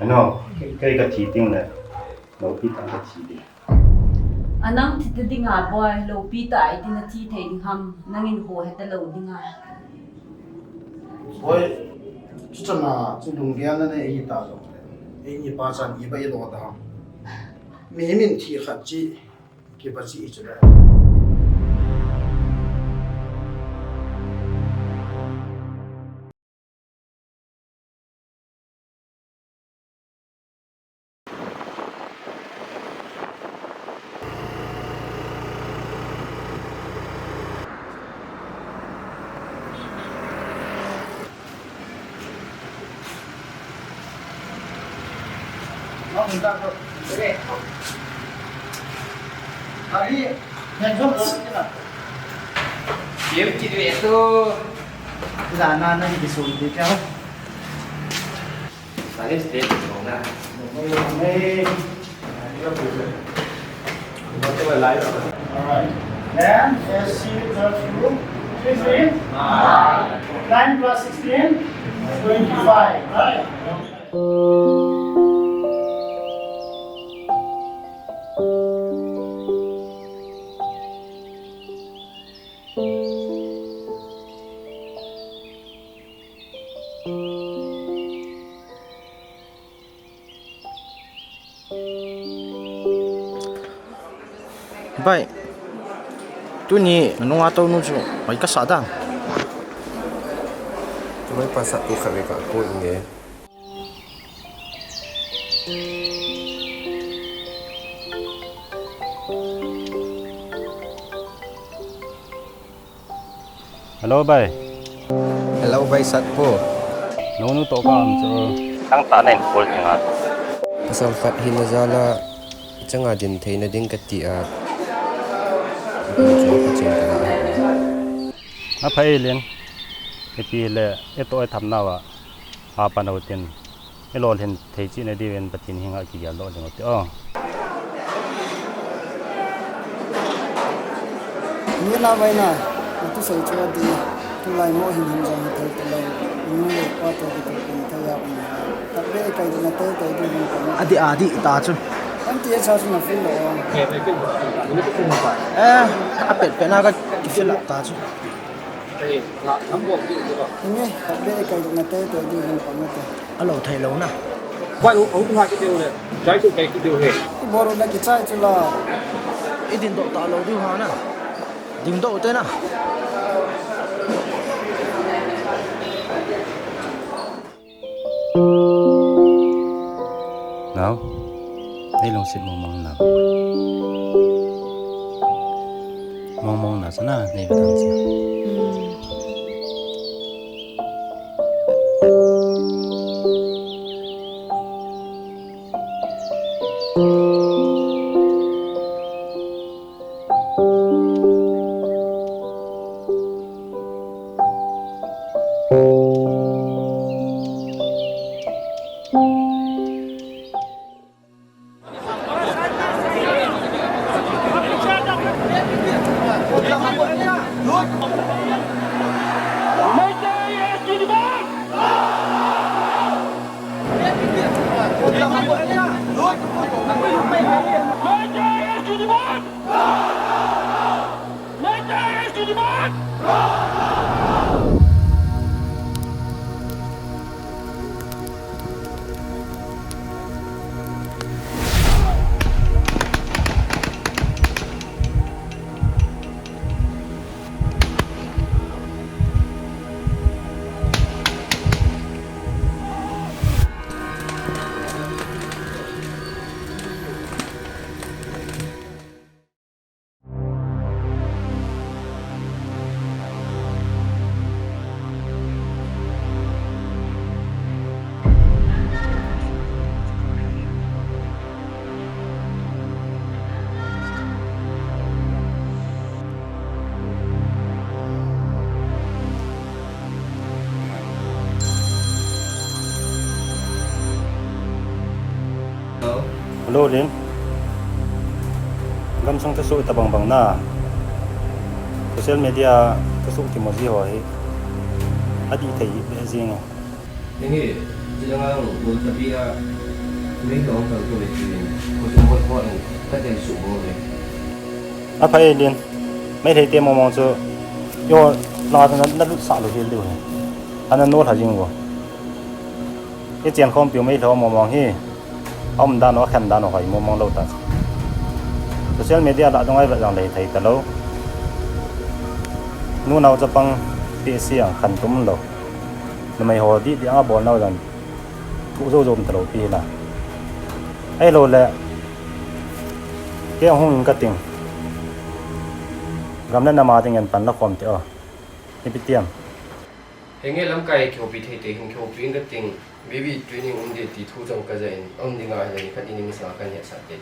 ano cái thi tiếng này lâu pi tăng cái thi đi anang thi đi ngà boy lâu pi tại đi na thi thei đi ham nangin ho hết lâu đi ngà boy chút nào chút lunggel này ấy ta rồi ấy như ba trăm như vậy đó đó mình thi khát chi cái bác sĩ cho đấy nó mình ta được đấy tadi yang jom sini lah dia cik duit tu sana nanti disuruh dia kau saya straight dong lah hey kita mulai lah alright then as you judge you 16 9 plus 16 25 right Baik, tu ni nung atau nu tu, mereka sadang. Cuma pas satu kali kat aku ni. hello bay Hello bay satpo. nấu nước tổ cam cho tăng tạ này phôi ngạt Pasal fat hinazala chẳng adin thei na ding katia. à phải liền cái pi lệ cái tôi thầm nào à à pan đầu tiên cái lon hiện thấy chị này đi bên bát tin hinga kia lon được không như nào vậy nè tôi sẽ cho đi tôi lại mua hình hình dạng thấy tôi lại mua được qua tôi thì tôi thấy tập bé cái gì tới tới đi mình Adik tak tu. anh tiệt sao mà phim đó Apa pernah kan kifil tak tu. nghe tập bé cái gì tới tới đi mình còn nữa Alo thầy lâu na. quay ống hoa cái điều này trái tụ cái điều này cái bò nó cái trái chứ là Idin dok tak lâu tu ha na. Ding dok tu na. nào đây lòng xịt mong nào mong nào sana này phải làm gì hello Lin gam sang tasuk tabang bang na social media tasuk ti mozi ho hi adi thei be jing ini jangan lupa tapi mấy cái ông thợ tôi về chuyện cô chung con con các đèn sụp vô rồi aphal liền mấy thầy tiêm mong cho yo nó nó sợ được gì luôn anh nó thật jing vô cái chuyện không biểu mấy thằng mong hi ông đã nó khen đã nó hỏi mong lâu ta social media đã trong ai vậy rằng thầy ta lâu nu nào cho bằng bị xiang khẩn tôm lâu nhưng mà họ đi bỏ nào rằng cũng dâu dôm lâu pi là ai lâu lẹ cái ahung cái tiếng gam nên mà tiếng anh pan là không thế cái bị tiêm hình như lắm cái kiểu bị thầy hình kiểu biến cái tiếng baby training ông đi thì thu trong cái gì ông đi ngay là phát đi mình sang cái hahsat thế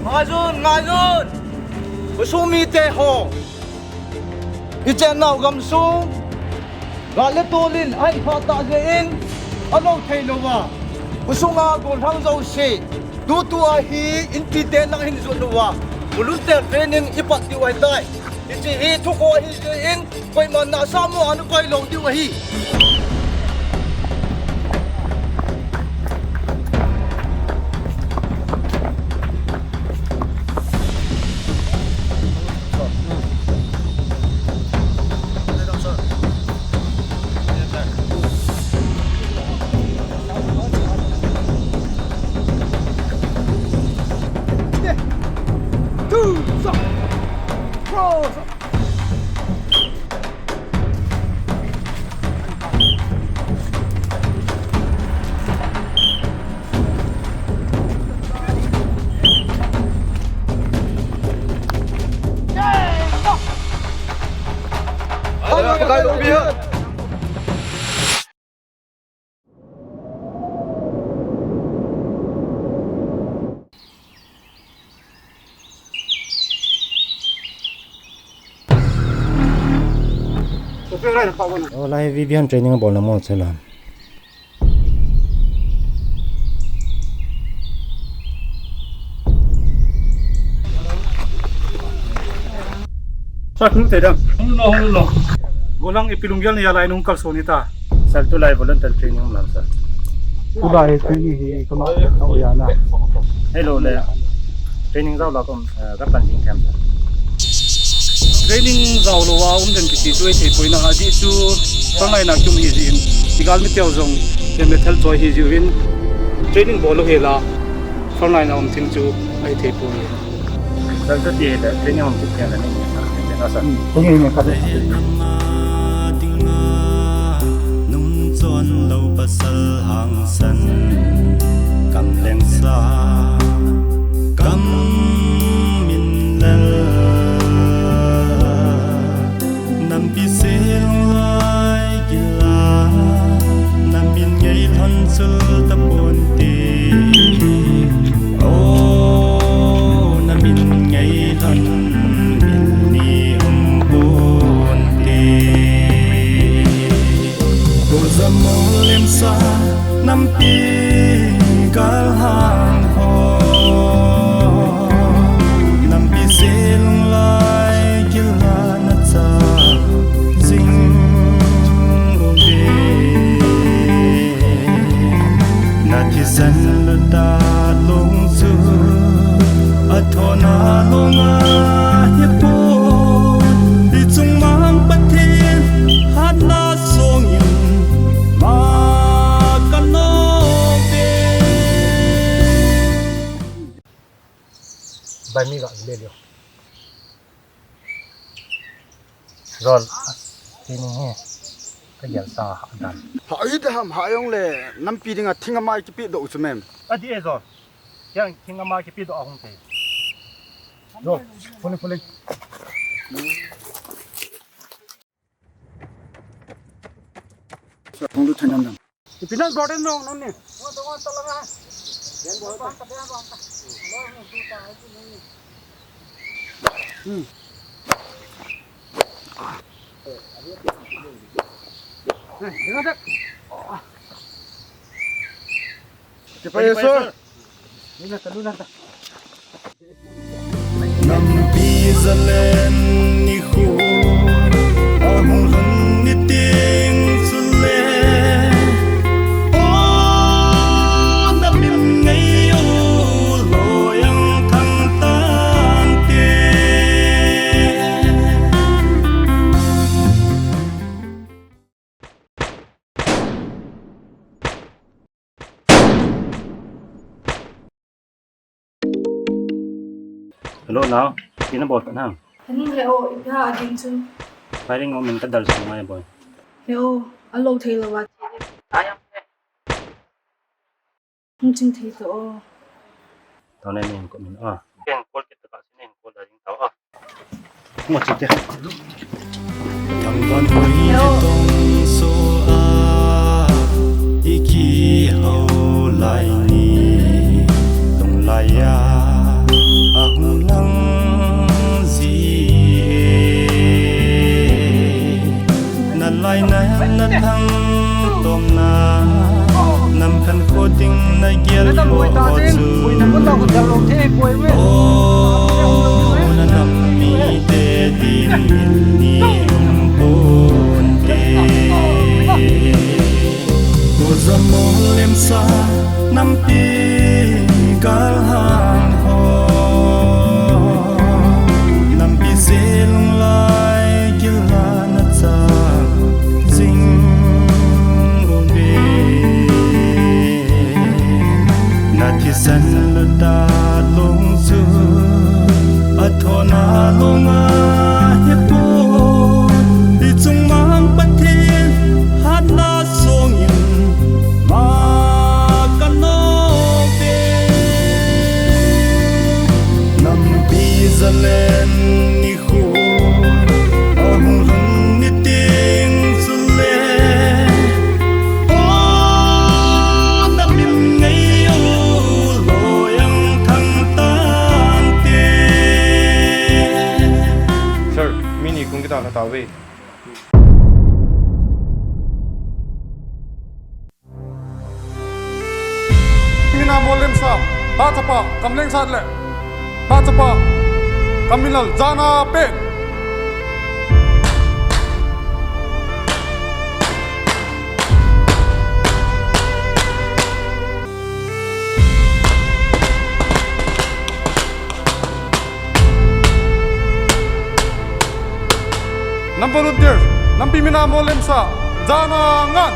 Ngajun, usumi te ho. Ichen nau gam su. Gale tolin ai phata gein. Ano thei lowa. Usunga gol thang zo si. Du tu a hi inti te nang hin zo lowa. Volunteer training ipat ti wai tai. Ichi hi thu ko hi in koi man na sa mo anu koi lo ti wa hi. Lai Vivian training bol namo chela Sa kung tedang no golang ipilungyal niya lai nung kalsonita sal tu lai volunteer training lam sa kulay training hi kama oyana hello le training zau la kom ka pan jing camp training zau lo wa den ki tu ei poi na di chu pangai na kum hi jin tigal mi teo zong ke metal choi hi juin training bolo hela pangai na tin chu ai thei poi sal tu ti le training om ti kan ni na sa ko ngi me ka chon lo pasal hang san Kamlengsat Kamminlal NAMPI GAALHANG gila namin ngay thonsul tapon ti oh namin ngay thon milni umpun ti Kamlengsat NAMPI GAALHANG NAMPI GAALHANG gila na sa jing natisan luda long su athona longa hipo di chung mang pathin hat na song in ma kano be bai mi ga le lo rồi training he ka yal sa dan Hai dah ham hayong le nam pi dinga thinga mai ki pi do chumem. adi e zo yang kinga ma ki pi do ahung te zo phone Hong lu thanam nam. pinan borden no no ne NAMPI zalen ni khu ahung hun ni Hello now, pina bot kan hang. Anh leo ipa aging chung. Firing mo min ka dal sa mga boy. Leo alo thei lo wat. Ayam. Hung ching thei to. Tao này mình của mình cái call cái tất cả xin call là những tao một chút thế Yang ban hui tong so a iki hau lai ni tong lai ya ahung lang zi na lai na thang tom na nam khan ko ting na gel ko chu na nam mi te din ni pon te ko zamol em sa nam pi gal hang ho nam pi selung lai gil na cha jing thi san la da long zu a thona longa he po ti chung mang pathin hat na song in ma kan no be nam pi zalen ni khu ahung hung ni ting zu le kita na tahu be. Mina molim sa, Baca Kamlengsat le, Baca Kamminlal Jana pe. Volunteers, nampi mina molim sa, Jana ngan.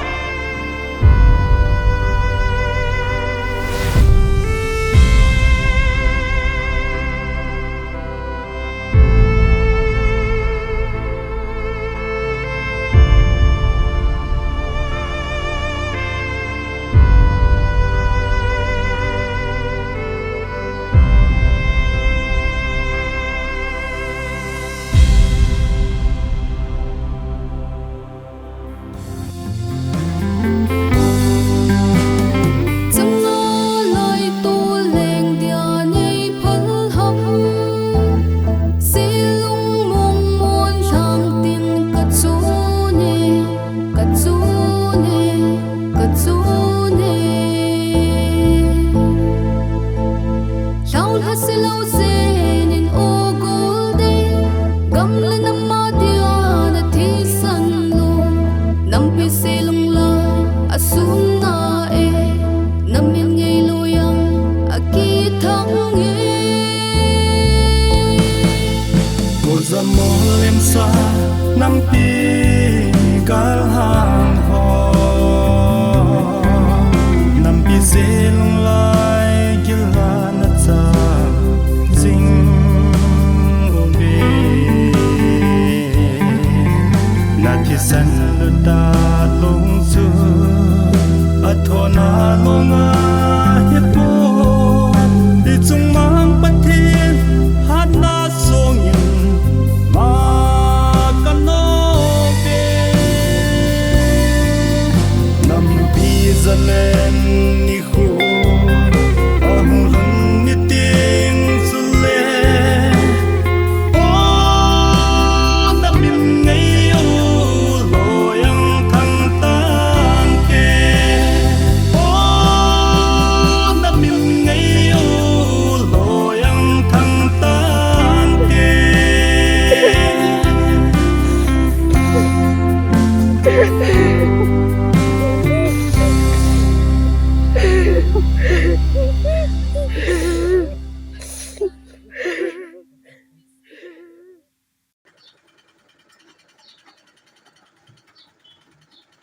Nampi galhang ho nampi selung lai gilana cha jing obe na thi san da long zu athona longa he po ti chung mang pathin hat na song in ma zalen ni khu ahung hung ni ting su le na min ngai o lo yang thang tan ke na min ngai o lo yang thang tan ke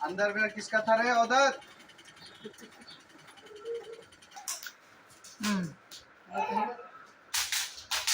अंदर में किसका था रे उधर